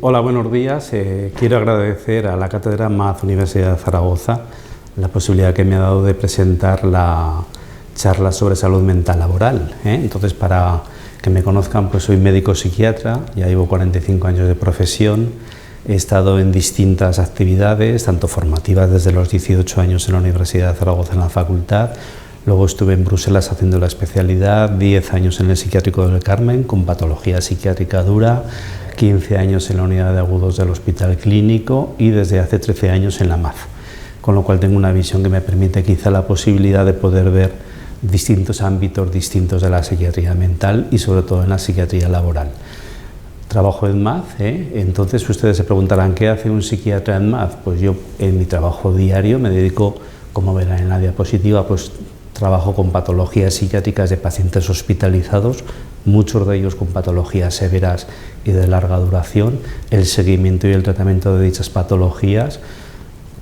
Hola, buenos días. Quiero agradecer a la Cátedra MAZ Universidad de Zaragoza la posibilidad que me ha dado de presentar la charla sobre salud mental laboral. Entonces, para que me conozcan, pues soy médico psiquiatra, ya llevo 45 años de profesión, he estado en distintas actividades, tanto formativas desde los 18 años en la Universidad de Zaragoza en la facultad, luego estuve en Bruselas haciendo la especialidad, 10 años en el Psiquiátrico del Carmen con patología psiquiátrica dura, 15 años en la unidad de agudos del Hospital Clínico y desde hace 13 años en la MAZ, con lo cual tengo una visión que me permite quizá la posibilidad de poder ver distintos ámbitos distintos de la psiquiatría mental y sobre todo en la psiquiatría laboral. Trabajo en MAZ, entonces ustedes se preguntarán ¿qué hace un psiquiatra en MAZ? Pues yo en mi trabajo diario me dedico, como verán en la diapositiva, pues trabajo con patologías psiquiátricas de pacientes hospitalizados, muchos de ellos con patologías severas y de larga duración, el seguimiento y el tratamiento de dichas patologías.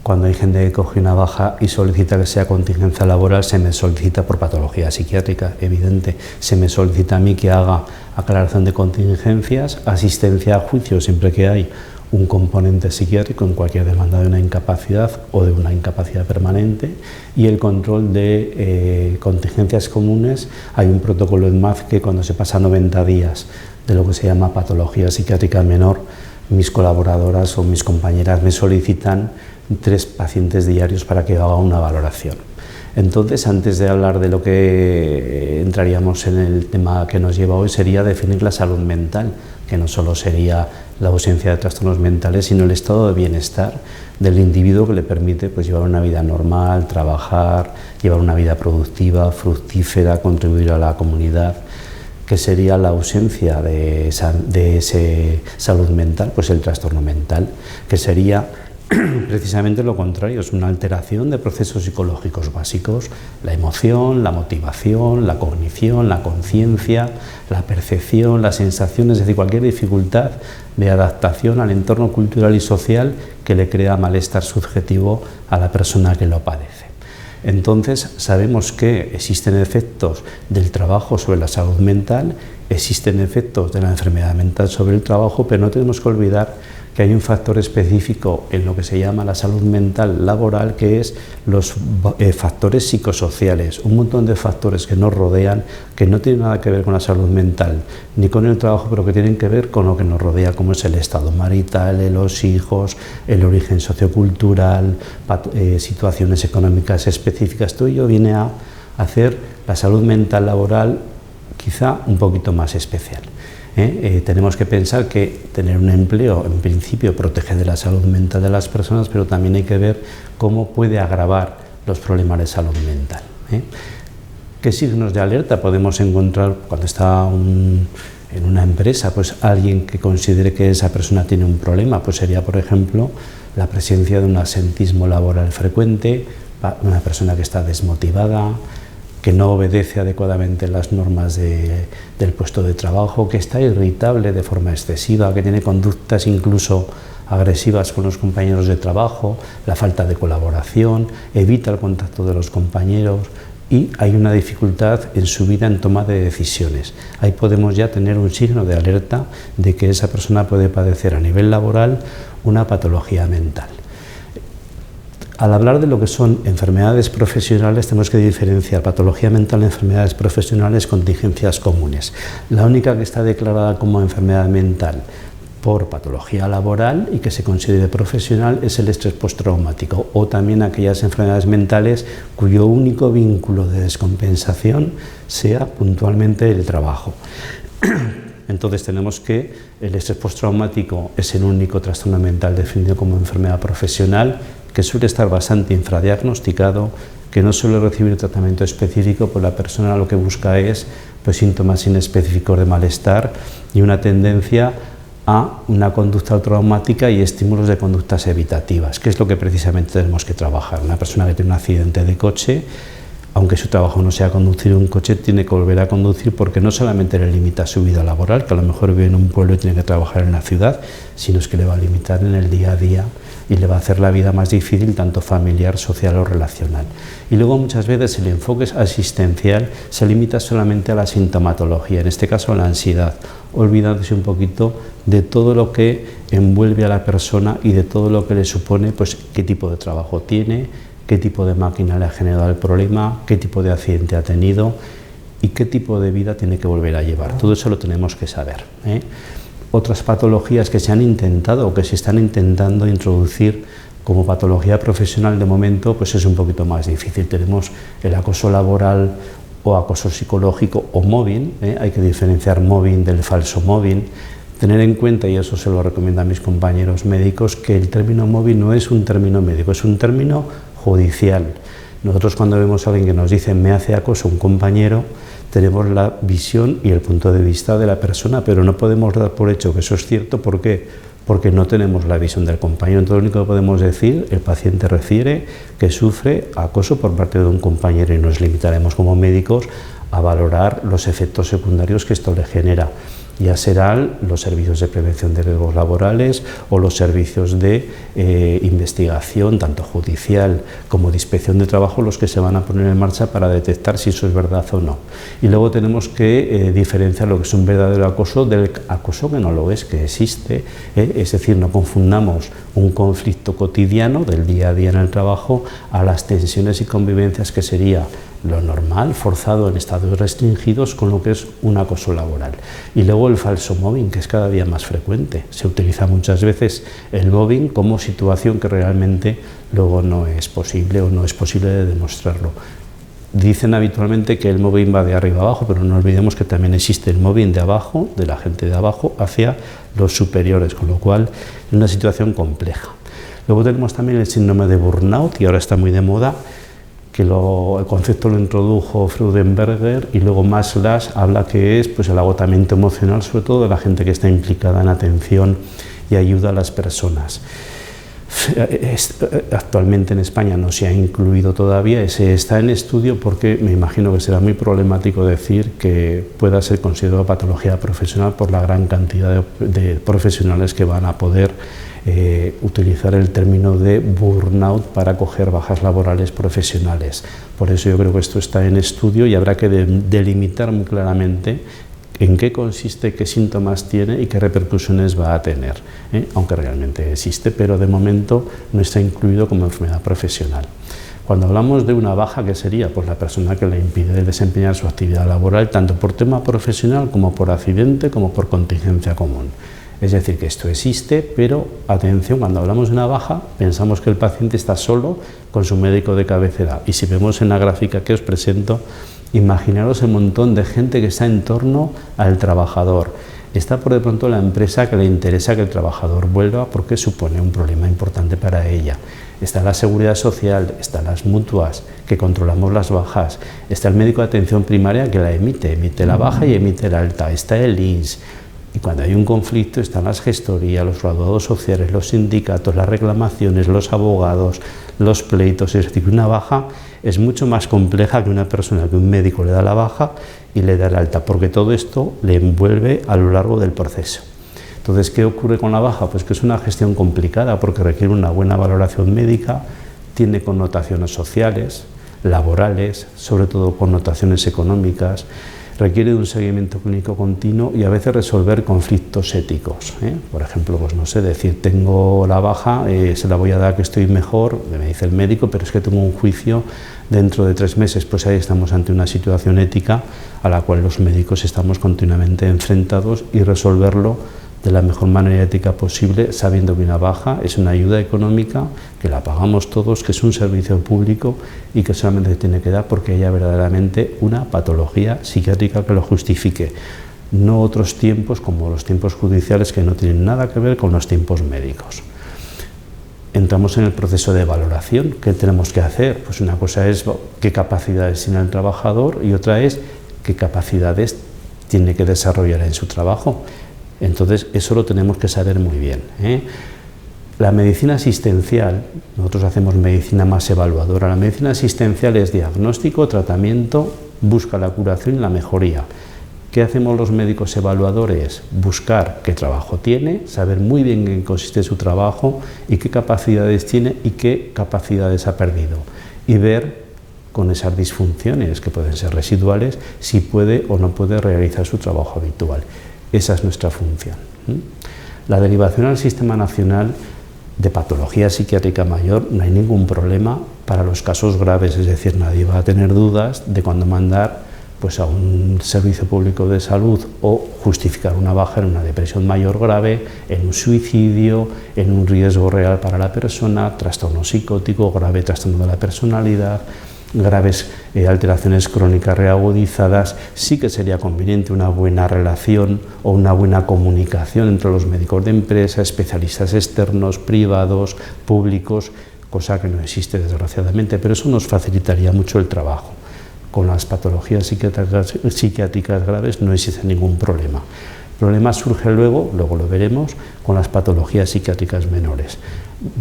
Cuando hay gente que coge una baja y solicita que sea contingencia laboral, se me solicita por patología psiquiátrica, evidente. Se me solicita a mí que haga aclaración de contingencias, asistencia a juicio siempre que hay un componente psiquiátrico en cualquier demanda de una incapacidad o de una incapacidad permanente, y el control de contingencias comunes. Hay un protocolo en MAZ que cuando se pasa 90 días de lo que se llama patología psiquiátrica menor, mis colaboradoras o mis compañeras me solicitan 3 pacientes diarios para que haga una valoración. Entonces, antes de hablar de lo que entraríamos en el tema que nos lleva hoy, sería definir la salud mental, que no solo sería la ausencia de trastornos mentales, sino el estado de bienestar del individuo que le permite pues, llevar una vida normal, trabajar, llevar una vida productiva, fructífera, contribuir a la comunidad. ¿Qué sería la ausencia de ese salud mental? Pues el trastorno mental, que sería precisamente lo contrario, es una alteración de procesos psicológicos básicos: la emoción, la motivación, la cognición, la conciencia, la percepción, las sensaciones, es decir, cualquier dificultad de adaptación al entorno cultural y social que le crea malestar subjetivo a la persona que lo padece. Entonces, sabemos que existen efectos del trabajo sobre la salud mental, existen efectos de la enfermedad mental sobre el trabajo, pero no tenemos que olvidar que hay un factor específico en lo que se llama la salud mental laboral, que es los factores psicosociales, un montón de factores que nos rodean, que no tienen nada que ver con la salud mental ni con el trabajo, pero que tienen que ver con lo que nos rodea, como es el estado marital, los hijos, el origen sociocultural, situaciones económicas específicas. Todo ello viene a hacer la salud mental laboral quizá un poquito más especial. Tenemos que pensar que tener un empleo, en principio, protege de la salud mental de las personas, pero también hay que ver cómo puede agravar los problemas de salud mental. ¿Qué signos de alerta podemos encontrar cuando está en una empresa? Pues alguien que considere que esa persona tiene un problema, pues sería, por ejemplo, la presencia de un absentismo laboral frecuente, una persona que está desmotivada, que no obedece adecuadamente las normas del puesto de trabajo, que está irritable de forma excesiva, que tiene conductas incluso agresivas con los compañeros de trabajo, la falta de colaboración, evita el contacto de los compañeros y hay una dificultad en su vida en toma de decisiones. Ahí podemos ya tener un signo de alerta de que esa persona puede padecer a nivel laboral una patología mental. Al hablar de lo que son enfermedades profesionales, tenemos que diferenciar patología mental, enfermedades profesionales, contingencias comunes. La única que está declarada como enfermedad mental por patología laboral y que se considere profesional es el estrés postraumático, o también aquellas enfermedades mentales cuyo único vínculo de descompensación sea puntualmente el trabajo. Entonces tenemos que el estrés postraumático es el único trastorno mental definido como enfermedad profesional, que suele estar bastante infradiagnosticado, que no suele recibir tratamiento específico, pues la persona lo que busca es pues, síntomas inespecíficos de malestar y una tendencia a una conducta traumática y estímulos de conductas evitativas, que es lo que precisamente tenemos que trabajar. Una persona que tiene un accidente de coche, aunque su trabajo no sea conducir un coche, tiene que volver a conducir porque no solamente le limita su vida laboral, que a lo mejor vive en un pueblo y tiene que trabajar en la ciudad, sino es que le va a limitar en el día a día y le va a hacer la vida más difícil, tanto familiar, social o relacional. Y luego muchas veces el enfoque asistencial se limita solamente a la sintomatología, en este caso a la ansiedad, olvidándose un poquito de todo lo que envuelve a la persona y de todo lo que le supone, pues qué tipo de trabajo tiene, qué tipo de máquina le ha generado el problema, qué tipo de accidente ha tenido y qué tipo de vida tiene que volver a llevar. Todo eso lo tenemos que saber, ¿eh? Otras patologías que se han intentado o que se están intentando introducir como patología profesional de momento, pues es un poquito más difícil. Tenemos el acoso laboral o acoso psicológico o mobbing, ¿eh? Hay que diferenciar mobbing del falso mobbing. Tener en cuenta, y eso se lo recomiendo a mis compañeros médicos, que el término mobbing no es un término médico, es un término judicial. Nosotros cuando vemos a alguien que nos dice me hace acoso un compañero, tenemos la visión y el punto de vista de la persona, pero no podemos dar por hecho que eso es cierto. ¿Por qué? Porque no tenemos la visión del compañero. Entonces lo único que podemos decir, el paciente refiere que sufre acoso por parte de un compañero y nos limitaremos como médicos a valorar los efectos secundarios que esto le genera. Ya serán los servicios de prevención de riesgos laborales o los servicios de investigación, tanto judicial como de inspección de trabajo, los que se van a poner en marcha para detectar si eso es verdad o no. Y luego tenemos que diferenciar lo que es un verdadero acoso del acoso que no lo es, que existe, es decir, no confundamos un conflicto cotidiano del día a día en el trabajo a las tensiones y convivencias que sería lo normal, forzado en estados restringidos, con lo que es un acoso laboral. Y luego el falso mobbing, que es cada día más frecuente. Se utiliza muchas veces el mobbing como situación que realmente luego no es posible o no es posible de demostrarlo. Dicen habitualmente que el mobbing va de arriba a abajo, pero no olvidemos que también existe el mobbing de abajo, de la gente de abajo, hacia los superiores, con lo cual es una situación compleja. Luego tenemos también el síndrome de burnout, y ahora está muy de moda, que el concepto lo introdujo Freudenberger, y luego Maslow habla que es pues, el agotamiento emocional, sobre todo de la gente que está implicada en atención y ayuda a las personas. Actualmente en España no se ha incluido todavía, está en estudio porque me imagino que será muy problemático decir que pueda ser considerado patología profesional por la gran cantidad de profesionales que van a poder utilizar el término de burnout para coger bajas laborales profesionales. Por eso yo creo que esto está en estudio y habrá que delimitar muy claramente en qué consiste, qué síntomas tiene y qué repercusiones va a tener, aunque realmente existe, pero de momento no está incluido como enfermedad profesional. Cuando hablamos de una baja, ¿qué sería? Pues la persona que le impide desempeñar su actividad laboral, tanto por tema profesional como por accidente, como por contingencia común. Es decir, que esto existe, pero atención, cuando hablamos de una baja, pensamos que el paciente está solo con su médico de cabecera. Y si vemos en la gráfica que os presento, imaginaros el montón de gente que está en torno al trabajador. Está por de pronto la empresa que le interesa que el trabajador vuelva porque supone un problema importante para ella. Está la seguridad social, están las mutuas que controlamos las bajas, está el médico de atención primaria que la emite la baja y emite la alta, está el INS. Y cuando hay un conflicto están las gestorías, los graduados sociales, los sindicatos, las reclamaciones, los abogados, los pleitos. Es decir, una baja es mucho más compleja que una persona que un médico le da la baja y le da la alta, porque todo esto le envuelve a lo largo del proceso. Entonces, ¿qué ocurre con la baja? Pues que es una gestión complicada porque requiere una buena valoración médica, tiene connotaciones sociales, laborales, sobre todo connotaciones económicas, requiere de un seguimiento clínico continuo y a veces resolver conflictos éticos. Por ejemplo, pues no sé, decir, tengo la baja, se la voy a dar que estoy mejor, me dice el médico, pero es que tengo un juicio dentro de 3 meses, pues ahí estamos ante una situación ética a la cual los médicos estamos continuamente enfrentados y resolverlo de la mejor manera ética posible, sabiendo que una baja es una ayuda económica, que la pagamos todos, que es un servicio público y que solamente se tiene que dar porque haya verdaderamente una patología psiquiátrica que lo justifique, no otros tiempos como los tiempos judiciales que no tienen nada que ver con los tiempos médicos. Entramos en el proceso de valoración. ¿Qué tenemos que hacer? Pues una cosa es qué capacidades tiene el trabajador y otra es qué capacidades tiene que desarrollar en su trabajo. Entonces, eso lo tenemos que saber muy bien. La medicina asistencial, nosotros hacemos medicina más evaluadora, la medicina asistencial es diagnóstico, tratamiento, busca la curación y la mejoría. ¿Qué hacemos los médicos evaluadores? Buscar qué trabajo tiene, saber muy bien en qué consiste su trabajo y qué capacidades tiene y qué capacidades ha perdido. Y ver con esas disfunciones, que pueden ser residuales, si puede o no puede realizar su trabajo habitual. Esa es nuestra función. La derivación al Sistema Nacional de Patología Psiquiátrica Mayor no hay ningún problema para los casos graves, es decir, nadie va a tener dudas de cuándo mandar pues, a un servicio público de salud o justificar una baja en una depresión mayor grave, en un suicidio, en un riesgo real para la persona, trastorno psicótico, grave trastorno de la personalidad, graves alteraciones crónicas reagudizadas. Sí que sería conveniente una buena relación o una buena comunicación entre los médicos de empresa, especialistas externos, privados, públicos, cosa que no existe desgraciadamente, pero eso nos facilitaría mucho el trabajo. Con las patologías psiquiátricas graves no existe ningún problema. El problema surge luego lo veremos, con las patologías psiquiátricas menores.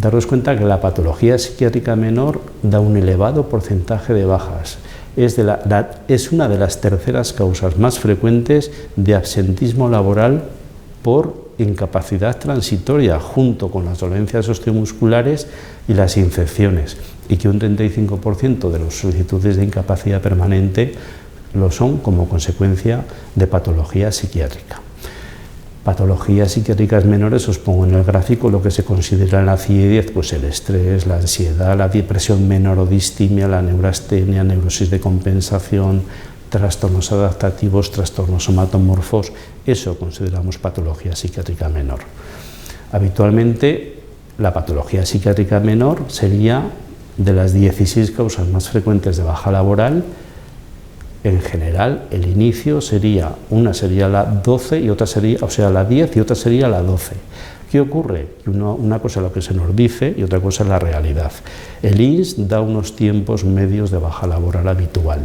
Daros cuenta que la patología psiquiátrica menor da un elevado porcentaje de bajas. Es una de las terceras causas más frecuentes de absentismo laboral por incapacidad transitoria, junto con las dolencias osteomusculares y las infecciones, y que un 35% de las solicitudes de incapacidad permanente lo son como consecuencia de patología psiquiátrica. Patologías psiquiátricas menores, os pongo en el gráfico lo que se considera en la CIE-10, pues el estrés, la ansiedad, la depresión menor o distimia, la neurastenia, neurosis de compensación, trastornos adaptativos, trastornos somatomorfos. Eso consideramos patología psiquiátrica menor. Habitualmente la patología psiquiátrica menor sería de las 16 causas más frecuentes de baja laboral. En general, el inicio sería, una sería la 12 y otra sería, o sea, la 10 y otra sería la 12. ¿Qué ocurre? Una cosa es lo que se nos dice y otra cosa es la realidad. El INS da unos tiempos medios de baja laboral habitual.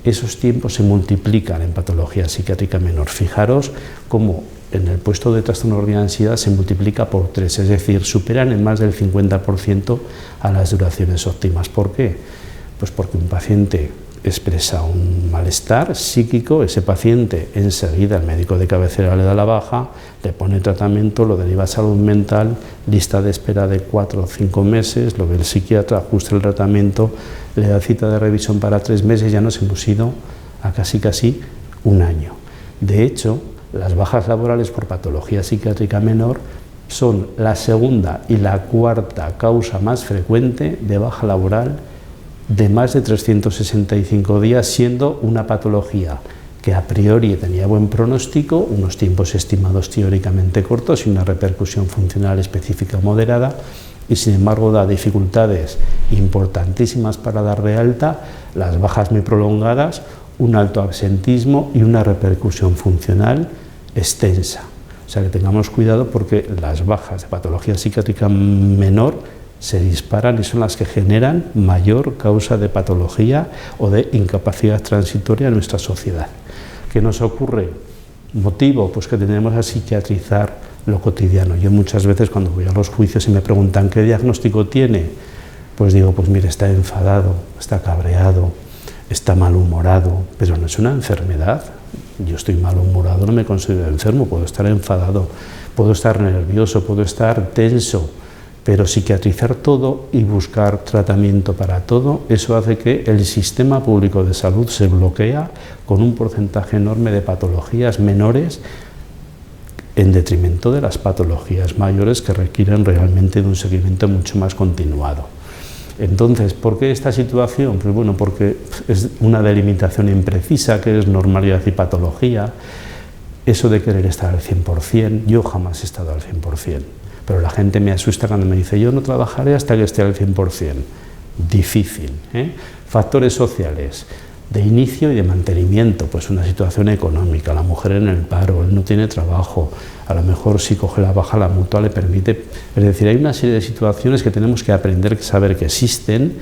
Esos tiempos se multiplican en patología psiquiátrica menor. Fijaros cómo en el puesto de trastorno de ansiedad se multiplica por 3, es decir, superan en más del 50% a las duraciones óptimas. ¿Por qué? Pues porque un paciente expresa un malestar psíquico, ese paciente enseguida el médico de cabecera le da la baja, le pone tratamiento, lo deriva a salud mental, lista de espera de 4 o 5 meses, lo ve el psiquiatra, ajusta el tratamiento, le da cita de revisión para 3 meses, ya nos hemos ido a casi un año. De hecho, las bajas laborales por patología psiquiátrica menor son la segunda y la cuarta causa más frecuente de baja laboral de más de 365 días, siendo una patología que a priori tenía buen pronóstico, unos tiempos estimados teóricamente cortos y una repercusión funcional específica moderada, y sin embargo da dificultades importantísimas para dar de alta, las bajas muy prolongadas, un alto absentismo y una repercusión funcional extensa. O sea que tengamos cuidado porque las bajas de patología psiquiátrica menor se disparan y son las que generan mayor causa de patología o de incapacidad transitoria en nuestra sociedad. ¿Qué nos ocurre? Motivo, pues que tenemos a psiquiatrizar lo cotidiano. Yo muchas veces cuando voy a los juicios y me preguntan ¿qué diagnóstico tiene? Pues digo, pues mire, está enfadado, está cabreado, está malhumorado, pero no es una enfermedad. Yo estoy malhumorado, no me considero enfermo, puedo estar enfadado, puedo estar nervioso, puedo estar tenso, pero psiquiatrizar todo y buscar tratamiento para todo, eso hace que el sistema público de salud se bloquea con un porcentaje enorme de patologías menores en detrimento de las patologías mayores que requieren realmente de un seguimiento mucho más continuado. Entonces, ¿por qué esta situación? Pues bueno, porque es una delimitación imprecisa, que es normalidad y patología, eso de querer estar al 100%, yo jamás he estado al 100%. Pero la gente me asusta cuando me dice yo no trabajaré hasta que esté al 100%. Difícil. Factores sociales, de inicio y de mantenimiento, pues una situación económica, la mujer en el paro, él no tiene trabajo, a lo mejor si coge la baja la mutua le permite, es decir, hay una serie de situaciones que tenemos que aprender a saber que existen,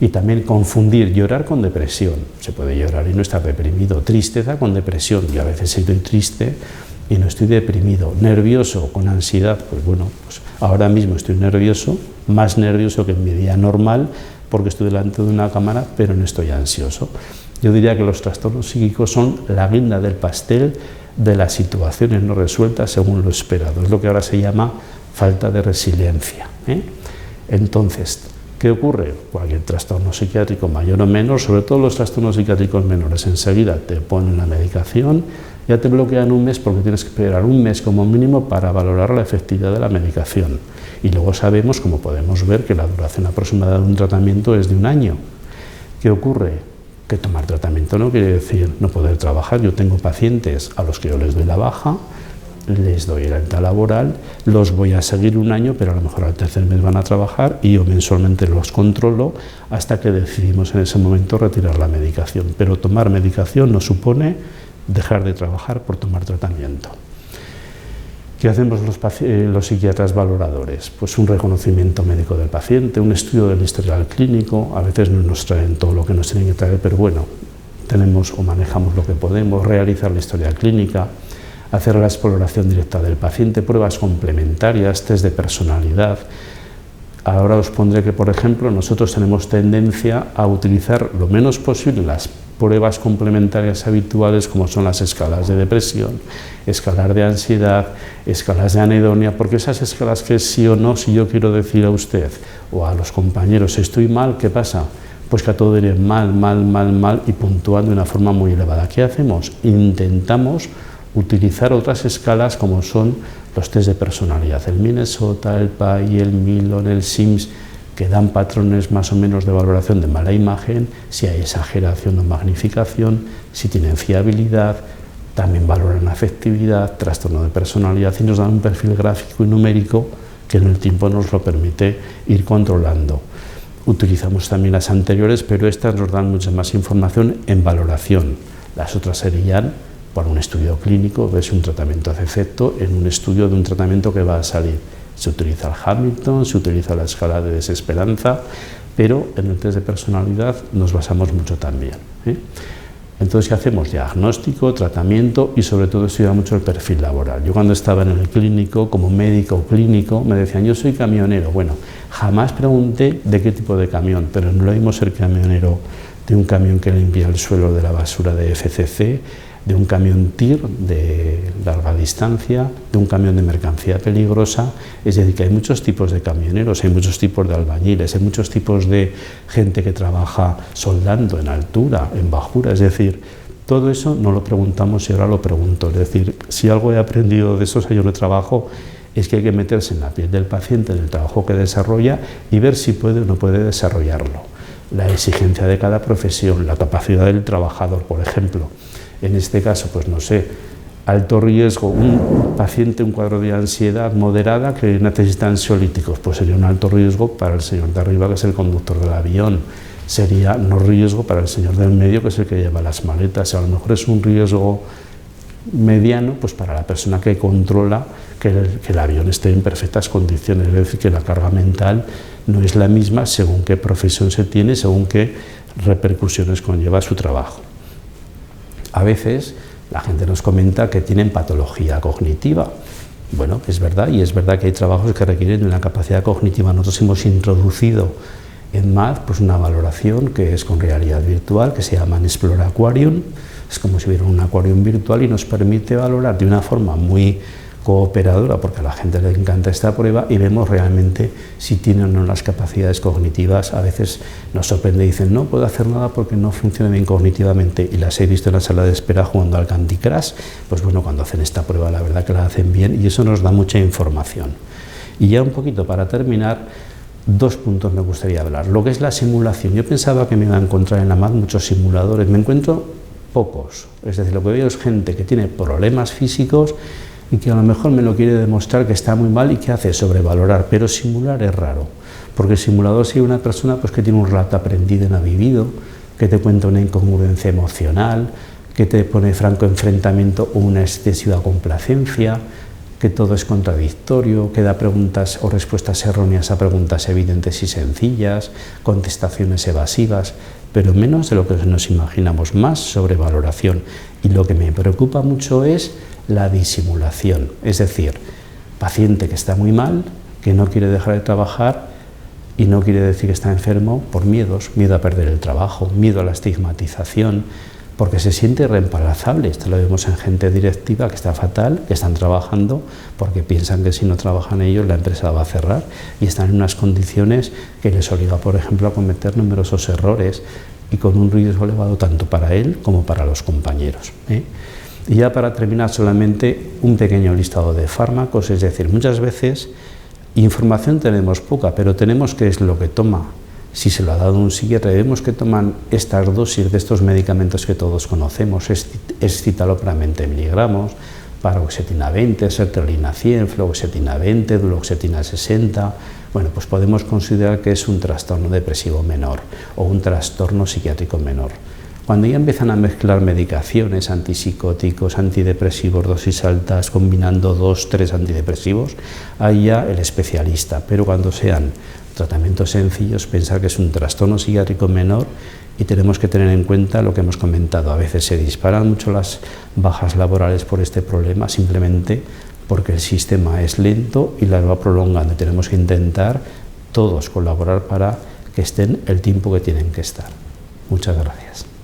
y también confundir llorar con depresión. Se puede llorar y no estar deprimido, tristeza con depresión, yo a veces estoy triste y no estoy deprimido, nervioso con ansiedad, pues bueno, pues ahora mismo estoy nervioso, más nervioso que en mi día normal, porque estoy delante de una cámara, pero no estoy ansioso. Yo diría que los trastornos psíquicos son la guinda del pastel de las situaciones no resueltas según lo esperado, es lo que ahora se llama falta de resiliencia. Entonces, ¿Qué ocurre? Cualquier trastorno psiquiátrico mayor o menor, sobre todo los trastornos psiquiátricos menores, enseguida te ponen la medicación, ya te bloquean un mes porque tienes que esperar un mes como mínimo para valorar la efectividad de la medicación. Y luego sabemos, como podemos ver, que la duración aproximada de un tratamiento es de 1 año. ¿Qué ocurre? Que tomar tratamiento no quiere decir no poder trabajar. Yo tengo pacientes a los que yo les doy la baja, les doy el alta laboral, los voy a seguir 1 año, pero a lo mejor al tercer mes van a trabajar y yo mensualmente los controlo hasta que decidimos en ese momento retirar la medicación. Pero tomar medicación no supone dejar de trabajar por tomar tratamiento. ¿Qué hacemos los psiquiatras valoradores? Pues un reconocimiento médico del paciente, un estudio del historial clínico. A veces no nos traen todo lo que nos tienen que traer, pero bueno, tenemos o manejamos lo que podemos, realizar la historia clínica, hacer la exploración directa del paciente, pruebas complementarias, test de personalidad. Ahora os pondré que, por ejemplo, nosotros tenemos tendencia a utilizar lo menos posible las pruebas complementarias habituales, como son las escalas de depresión, escalas de ansiedad, escalas de anedonia, porque esas escalas que es sí o no, si yo quiero decir a usted o a los compañeros estoy mal, ¿qué pasa? Pues que a todo diré mal, mal, mal, mal y puntúan de una forma muy elevada. ¿Qué hacemos? Intentamos utilizar otras escalas como son los test de personalidad, el Minnesota, el PAI, el Milon, el SIMS, que dan patrones más o menos de valoración de mala imagen, si hay exageración o magnificación, si tienen fiabilidad, también valoran afectividad, trastorno de personalidad y nos dan un perfil gráfico y numérico que en el tiempo nos lo permite ir controlando. Utilizamos también las anteriores, pero estas nos dan mucha más información en valoración. Las otras serían por un estudio clínico, ver si un tratamiento hace efecto en un estudio de un tratamiento que va a salir. Se utiliza el Hamilton, se utiliza la escala de desesperanza, pero en el test de personalidad nos basamos mucho también. Entonces, ¿qué hacemos? Diagnóstico, tratamiento y sobre todo estudia mucho el perfil laboral. Yo cuando estaba en el clínico, como médico clínico, me decían, yo soy camionero. Bueno, jamás pregunté de qué tipo de camión, pero no lo mismo ser camionero de un camión que limpia el suelo de la basura de FCC, de un camión TIR de larga distancia, de un camión de mercancía peligrosa. Es decir, que hay muchos tipos de camioneros, hay muchos tipos de albañiles, hay muchos tipos de gente que trabaja soldando en altura, en bajura. Es decir, todo eso no lo preguntamos y ahora lo pregunto. Es decir, si algo he aprendido de esos años de trabajo es que hay que meterse en la piel del paciente, en el trabajo que desarrolla y ver si puede o no puede desarrollarlo. La exigencia de cada profesión, la capacidad del trabajador, por ejemplo. En este caso, pues no sé, alto riesgo, un paciente, un cuadro de ansiedad moderada que necesita ansiolíticos, pues sería un alto riesgo para el señor de arriba, que es el conductor del avión. Sería no riesgo para el señor del medio, que es el que lleva las maletas. A lo mejor es un riesgo mediano, pues para la persona que controla que el avión esté en perfectas condiciones. Es decir, que la carga mental no es la misma según qué profesión se tiene, según qué repercusiones conlleva su trabajo. A veces la gente nos comenta que tienen patología cognitiva. Bueno, es verdad, y es verdad que hay trabajos que requieren una capacidad cognitiva. Nosotros hemos introducido en MAD pues una valoración que es con realidad virtual, que se llama Explore Aquarium. Es como si hubiera un acuarium virtual y nos permite valorar de una forma muy cooperadora, porque a la gente le encanta esta prueba, y vemos realmente si tienen o no las capacidades cognitivas. A veces nos sorprende y dicen, no puedo hacer nada porque no funciona bien cognitivamente, y las he visto en la sala de espera jugando al Candy Crush. Pues bueno, cuando hacen esta prueba la verdad que la hacen bien y eso nos da mucha información. Y ya un poquito para terminar, 2 puntos me gustaría hablar. Lo que es la simulación. Yo pensaba que me iba a encontrar en la MAD muchos simuladores, me encuentro pocos. Es decir, lo que veo es gente que tiene problemas físicos y que a lo mejor me lo quiere demostrar que está muy mal y que hace sobrevalorar, pero simular es raro, porque el simulador sigue una persona pues, que tiene un relato aprendido y no ha vivido, que te cuenta una incongruencia emocional, que te pone franco enfrentamiento o una excesiva complacencia, que todo es contradictorio, que da preguntas o respuestas erróneas a preguntas evidentes y sencillas, contestaciones evasivas, pero menos de lo que nos imaginamos, más sobrevaloración. Y lo que me preocupa mucho es la disimulación, es decir, paciente que está muy mal, que no quiere dejar de trabajar y no quiere decir que está enfermo por miedos, miedo a perder el trabajo, miedo a la estigmatización, porque se siente reemplazable. Esto lo vemos en gente directiva que está fatal, que están trabajando porque piensan que si no trabajan ellos la empresa va a cerrar y están en unas condiciones que les obliga, por ejemplo, a cometer numerosos errores y con un riesgo elevado tanto para él como para los compañeros. Y ya para terminar, solamente un pequeño listado de fármacos, es decir, muchas veces información tenemos poca, pero tenemos qué es lo que toma. Si se lo ha dado un psiquiatra, vemos que toman estas dosis de estos medicamentos que todos conocemos, escitalopram 20 miligramos, paroxetina 20, sertralina 100, fluoxetina 20, duloxetina 60. Bueno, pues podemos considerar que es un trastorno depresivo menor o un trastorno psiquiátrico menor. Cuando ya empiezan a mezclar medicaciones, antipsicóticos, antidepresivos, dosis altas, combinando 2, 3 antidepresivos, ahí ya el especialista. Pero cuando sean tratamientos sencillos, pensar que es un trastorno psiquiátrico menor y tenemos que tener en cuenta lo que hemos comentado. A veces se disparan mucho las bajas laborales por este problema, simplemente porque el sistema es lento y las va prolongando. Y tenemos que intentar todos colaborar para que estén el tiempo que tienen que estar. Muchas gracias.